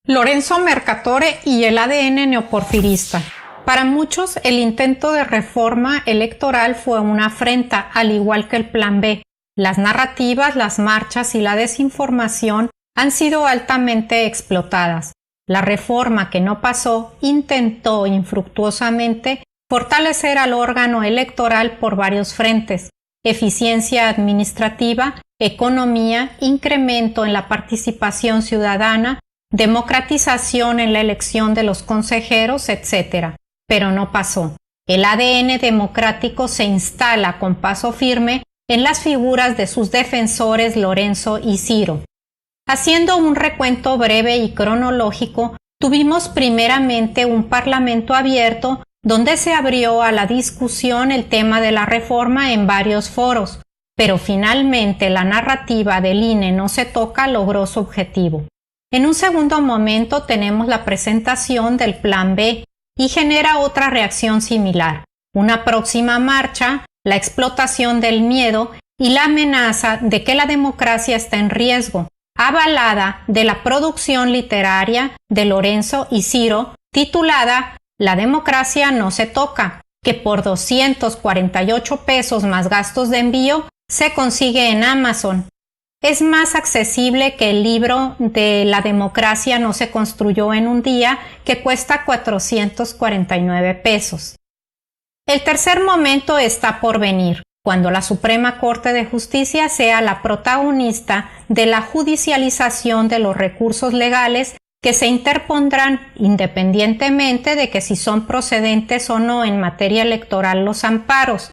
Lorenzo Mercatore y el ADN neoporfirista. Para muchos, el intento de reforma electoral fue una afrenta, al igual que el Plan B. Las narrativas, las marchas y la desinformación han sido altamente explotadas. La reforma que no pasó intentó infructuosamente fortalecer al órgano electoral por varios frentes: eficiencia administrativa, economía, incremento en la participación ciudadana, democratización en la elección de los consejeros, etc. Pero no pasó. El ADN democrático se instala con paso firme en las figuras de sus defensores Lorenzo y Ciro. Haciendo un recuento breve y cronológico, tuvimos primeramente un parlamento abierto donde se abrió a la discusión el tema de la reforma en varios foros, pero finalmente la narrativa del INE no se toca logró su objetivo. En un segundo momento tenemos la presentación del Plan B y genera otra reacción similar: una próxima marcha, la explotación del miedo y la amenaza de que la democracia está en riesgo, avalada de la producción literaria de Lorenzo y Ciro titulada La democracia no se toca, que por 248 pesos más gastos de envío se consigue en Amazon. Es más accesible que el libro de La democracia no se construyó en un día, que cuesta 449 pesos. El tercer momento está por venir, cuando la Suprema Corte de Justicia sea la protagonista de la judicialización de los recursos legales que se interpondrán independientemente de que si son procedentes o no en materia electoral los amparos.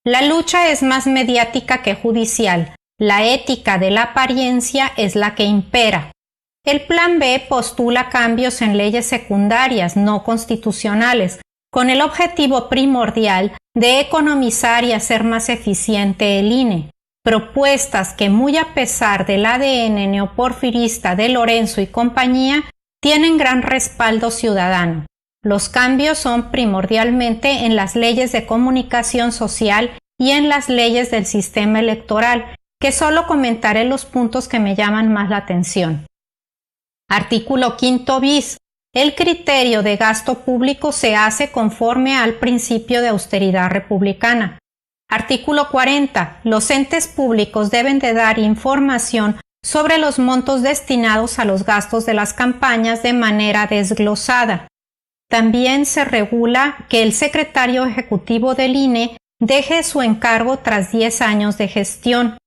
La lucha es más mediática que judicial. La ética de la apariencia es la que impera. El Plan B postula cambios en leyes secundarias no constitucionales, con el objetivo primordial de economizar y hacer más eficiente el INE. Propuestas que, muy a pesar del ADN neoporfirista de Lorenzo y compañía, tienen gran respaldo ciudadano. Los cambios son primordialmente en las leyes de comunicación social y en las leyes del sistema electoral, que solo comentaré los puntos que me llaman más la atención. Artículo 5 bis. El criterio de gasto público se hace conforme al principio de austeridad republicana. Artículo 40. Los entes públicos deben de dar información sobre los montos destinados a los gastos de las campañas de manera desglosada. También se regula que el secretario ejecutivo del INE deje su encargo tras 10 años de gestión.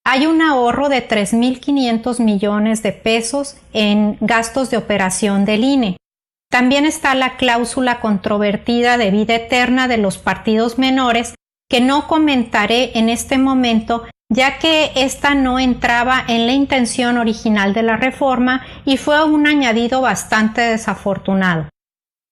Hay un ahorro de 3.500 millones de pesos en gastos de operación del INE. También está la cláusula controvertida de vida eterna de los partidos menores, que no comentaré en este momento, ya que esta no entraba en la intención original de la reforma y fue un añadido bastante desafortunado.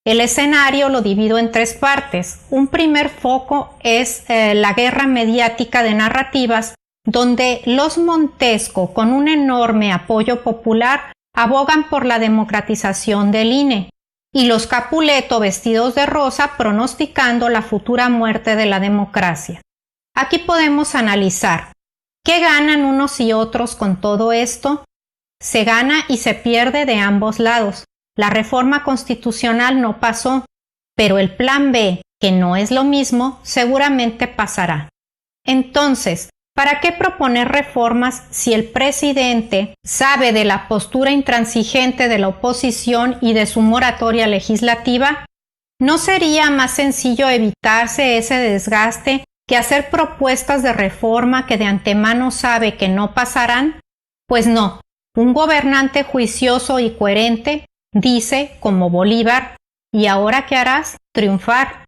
El escenario lo divido en tres partes. Un primer foco es la guerra mediática de narrativas, donde los Montesco, con un enorme apoyo popular, abogan por la democratización del INE, y los Capuleto, vestidos de rosa, pronosticando la futura muerte de la democracia. Aquí podemos analizar ¿qué ganan unos y otros con todo esto? Se gana y se pierde de ambos lados. La reforma constitucional no pasó, pero el Plan B, que no es lo mismo, seguramente pasará. Entonces, ¿para qué proponer reformas si el presidente sabe de la postura intransigente de la oposición y de su moratoria legislativa? ¿No sería más sencillo evitarse ese desgaste que hacer propuestas de reforma que de antemano sabe que no pasarán? Pues no, un gobernante juicioso y coherente dice, como Bolívar, ¿y ahora qué harás? Triunfar.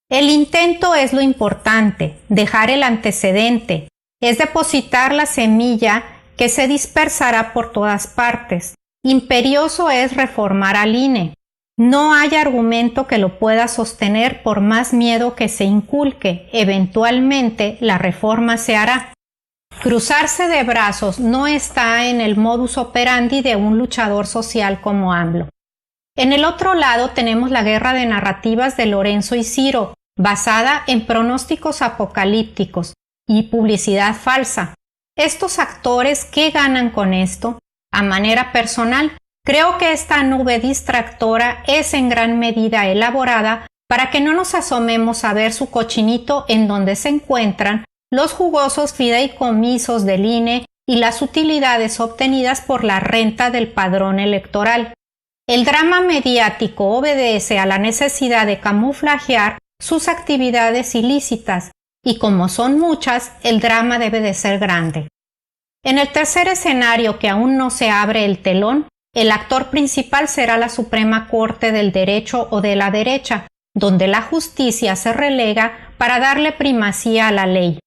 El intento es lo importante, dejar el antecedente, es depositar la semilla que se dispersará por todas partes. Imperioso es reformar al INE. No hay argumento que lo pueda sostener por más miedo que se inculque. Eventualmente la reforma se hará. Cruzarse de brazos no está en el modus operandi de un luchador social como AMLO. En el otro lado tenemos la guerra de narrativas de Lorenzo y Ciro, basada en pronósticos apocalípticos y publicidad falsa. Estos actores, ¿qué ganan con esto? A manera personal, Creo que esta nube distractora es en gran medida elaborada para que no nos asomemos a ver su cochinito en donde se encuentran los jugosos fideicomisos del INE y las utilidades obtenidas por la renta del padrón electoral. El drama mediático obedece a la necesidad de camuflajear sus actividades ilícitas, y como son muchas, el drama debe de ser grande. En el tercer escenario, que aún no se abre el telón, el actor principal será la Suprema Corte del Derecho o de la Derecha, donde la justicia se relega para darle primacía a la ley.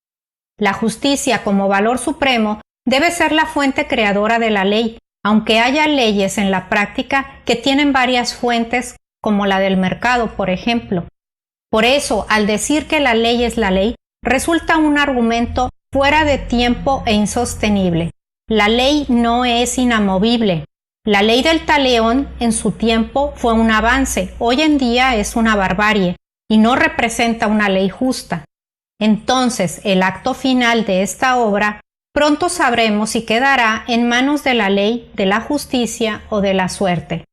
La justicia, como valor supremo, debe ser la fuente creadora de la ley, aunque haya leyes en la práctica que tienen varias fuentes, como la del mercado, por ejemplo. Por eso, al decir que la ley es la ley, resulta un argumento fuera de tiempo e insostenible. La ley no es inamovible. La ley del talión en su tiempo fue un avance, hoy en día es una barbarie y no representa una ley justa. Entonces, el acto final de esta obra pronto sabremos si quedará en manos de la ley, de la justicia o de la suerte.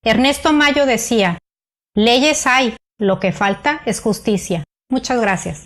Ernesto Mayo decía: leyes hay, lo que falta es justicia. Muchas gracias.